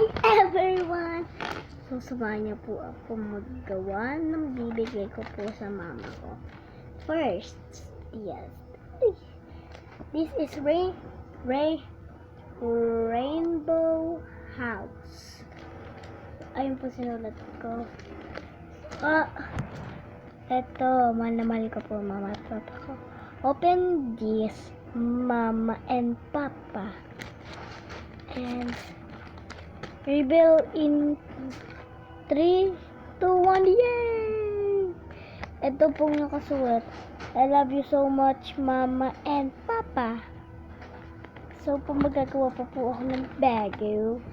Hi everyone! So, samahan niyo po ako maggawa ng bibigay ko po sa mama ko. First, yes. This is Rainbow House. Ayun po sinulat ko. Eto, mahal na mahal ko po mama at papa ko. Open this, mama and papa. And reveal in 3, 2, 1, yay! Ito pong nakasulat. I love you so much, mama and papa. So, magagawa pa po ako ng bago.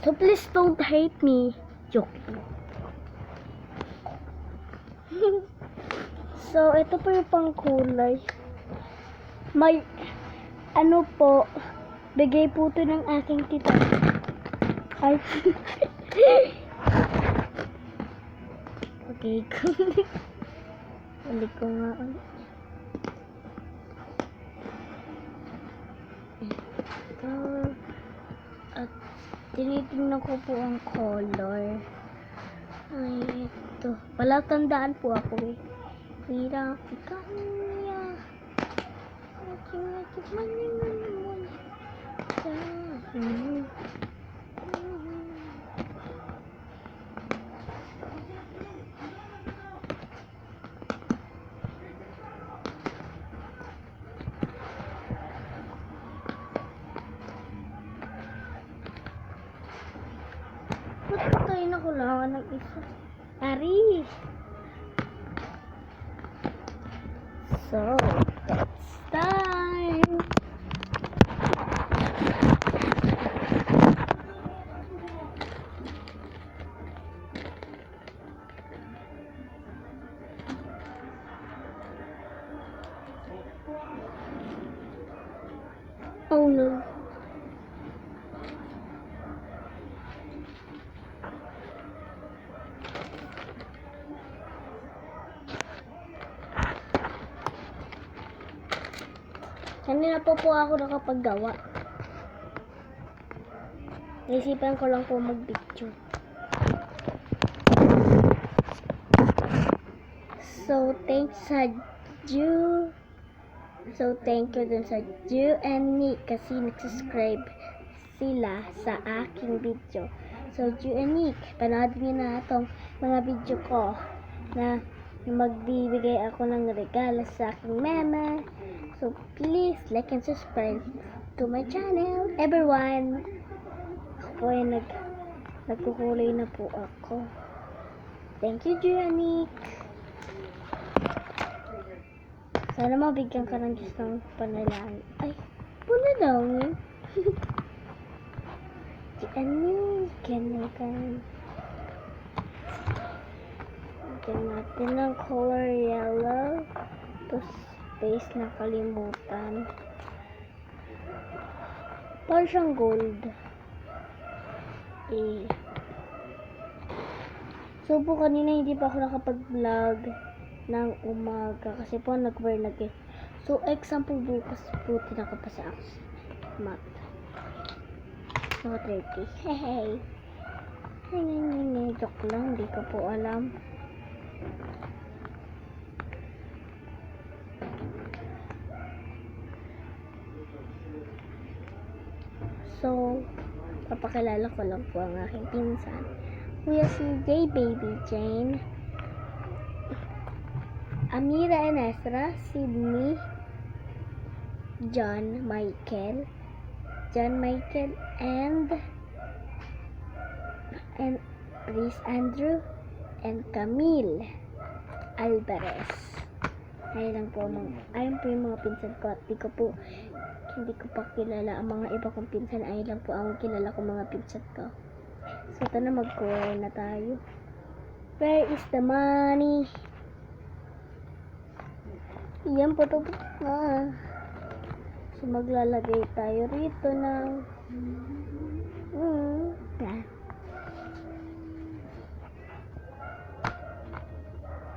So, please don't hate me. Joke. So, ito po yung pangkulay. May, ano po, bigay po ito ng aking tita. Ay. Okay. Balik ko nga. At tinitingnan ko po ang color. Ay, ito. Palatandaan po ako eh. Mira, kanya. Ba't tayo nakulangan ng isa? Ari! So, it's time! Oh no. Kanina po ako nakapaggawa. Naisipan ko lang po mag-video. So, thanks sa Ju. So, thank you dun sa Ju and Nick kasi nag-subscribe sila sa aking video. So, Ju and Nick, panoodin niyo na itong mga video ko na magbibigay ako ng regalo sa aking mama. So, please like and subscribe to my channel, everyone. Ako ay nagkukulay na po ako. Thank you, Ju and Nick. Sana mabigyan ka ng Diyos ng panalangin. Ay, panalangin. Ano, Lagyan natin ng color yellow. Tapos, space na kalimutan. Parang siyang gold. Eh. So, po kanina hindi pa ako nakapag-vlog ng umaga kasi po nag-wear lagi. So, exam po bukas po tinakapasa ako sa math. So, 30. Hey. Joke lang, hindi ko po alam. So, papakilala ko lang po ang aking pinsan. Kuya CJ, Baby Jane, Amira and Ezra, Sydney, John Michael, and Chris Andrew, and Camille Alvarez. Ayun po yung mga pinsan ko at hindi ko pa kilala ang mga iba kong pinsan. Ayun lang po ang kilala ko mga pinsan ko. So, ito na mag-core na tayo. Where is the money? Yan po ito. So, maglalagay tayo rito ng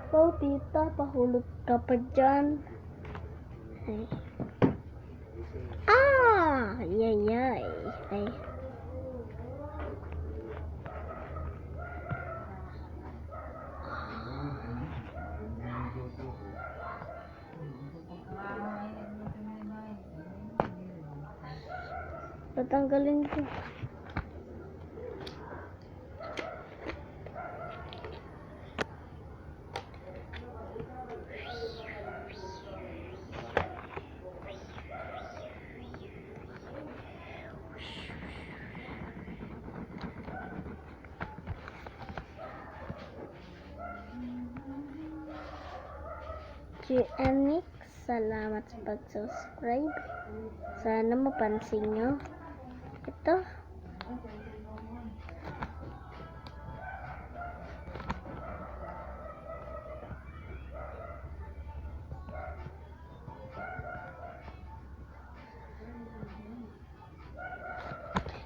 So, tita, pahulog ka pa dyan. Ay. Yay. Ay. Tatanggalin ko. GNX, salamat sa pag-subscribe. Sana mapansin nyo. Ito.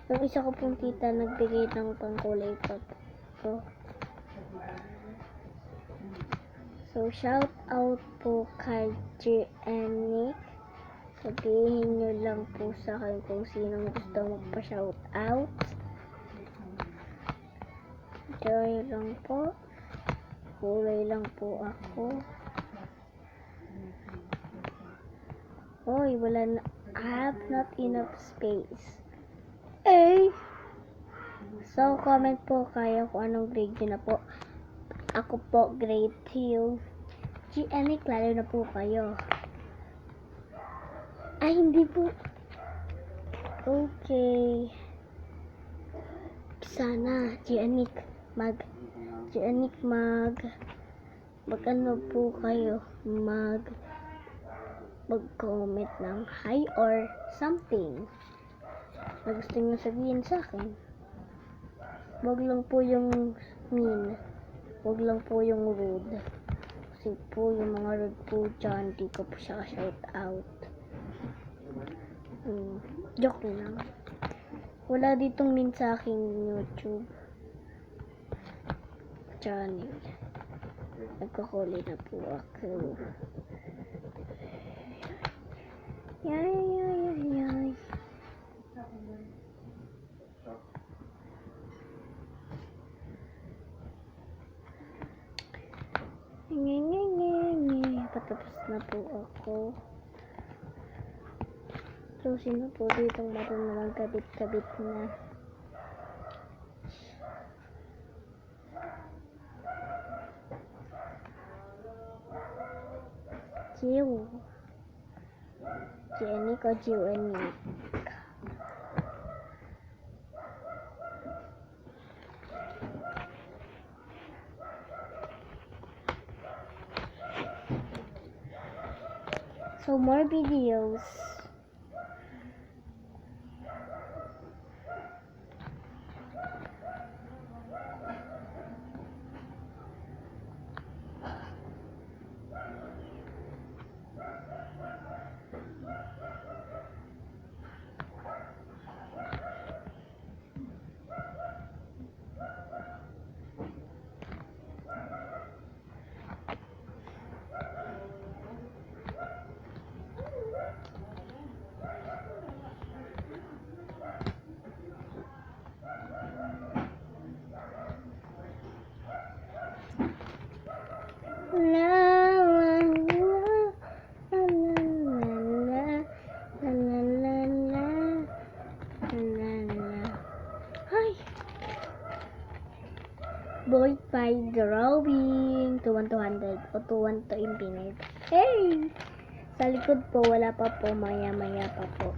Yung isa ko pong tita nagbigay ng pangkulay pa po. So, shout out po kay GNX. Sabihin nyo lang po sa akin kung sinong gusto magpa-shout out. Joy lang po. Kulay lang po ako. Oy, wala na. I have not enough space. So, comment po kayo kung anong grade nyo na po. Ako po, grade 2. GNX, lalo na po kayo. Ay, hindi po. Okay. Sana, GNX, ano po kayo, mag-comment ng hi or something na gusto nyo sabihin sa akin. Wag lang po yung mean. Wag lang po yung rude. Kasi po yung mga rude po dyan, di ko po siya shout out. Joke lang. Wala ditong mean sa aking YouTube channel. Nagkakulay na po ako. Yay. Patapos na po ako. So, sino po ditong marunong kabit-kabit na? Jiw. GNX o GNX? So, more videos. Void by drawing to 100 o to 1 to infinite. Hey! Sa likod po, wala pa po. Maya-maya pa po.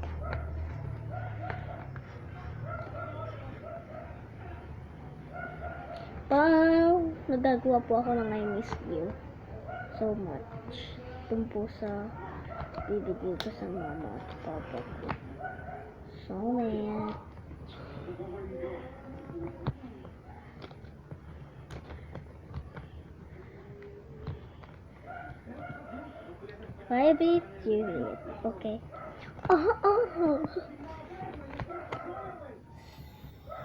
Wow! Nagagawa po ako ng I miss you so much. Dun po sa bibigay ko sa mama at papa ko. So much. Private Juliet. Okay.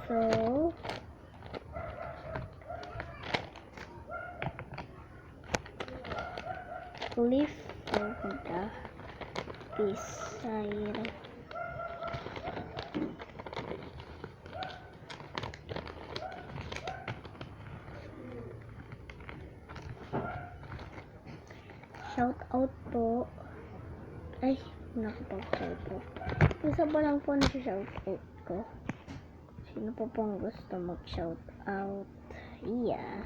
So, leave for the desire. Shout out po. Ay, nakapag-shout out. Isa pa lang po na shoutout ko. Sino po pong gusto mag-shoutout? Yeah.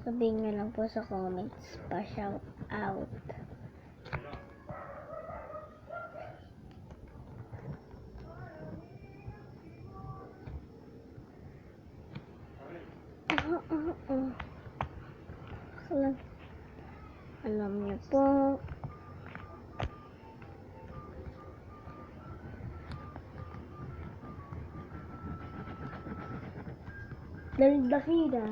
Sabihin nyo lang po sa comments pa shout out. Alam niyo po. Daldakida.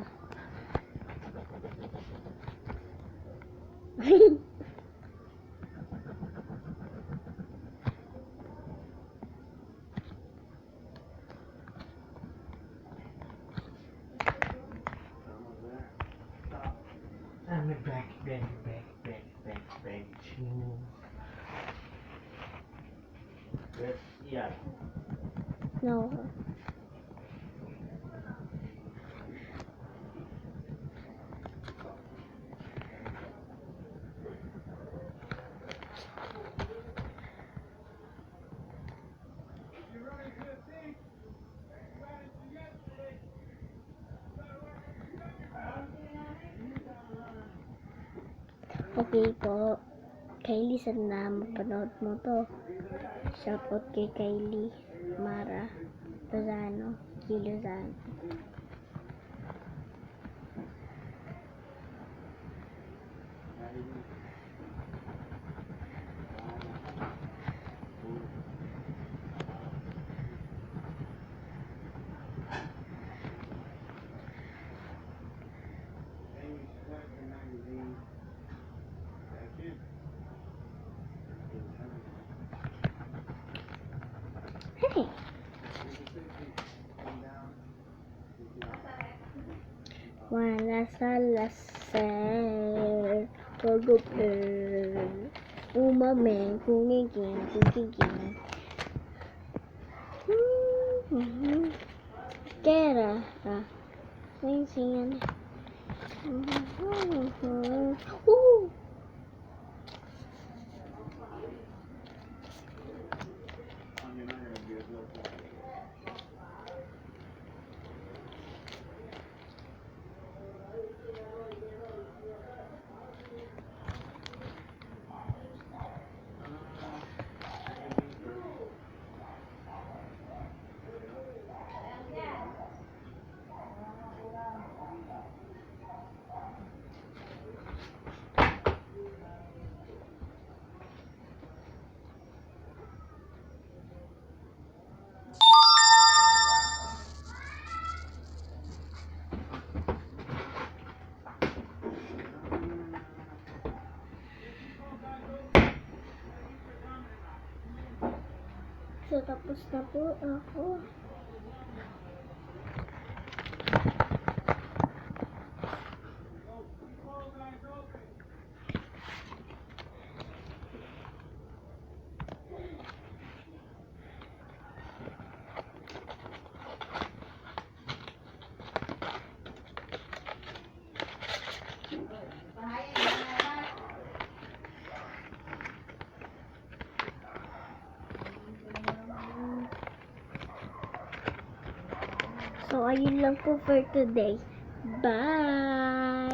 I'm back. Yeah. No. Okay po. Kylie, sana mapanood mo to. Shoutout kay Kylie Mara Lozano. Lozano. Hey! Wala sa laser, pag-upir, umameng, kumiging. Kera, sing. So, tapos na po ako. So, ayun lang po for today. Bye!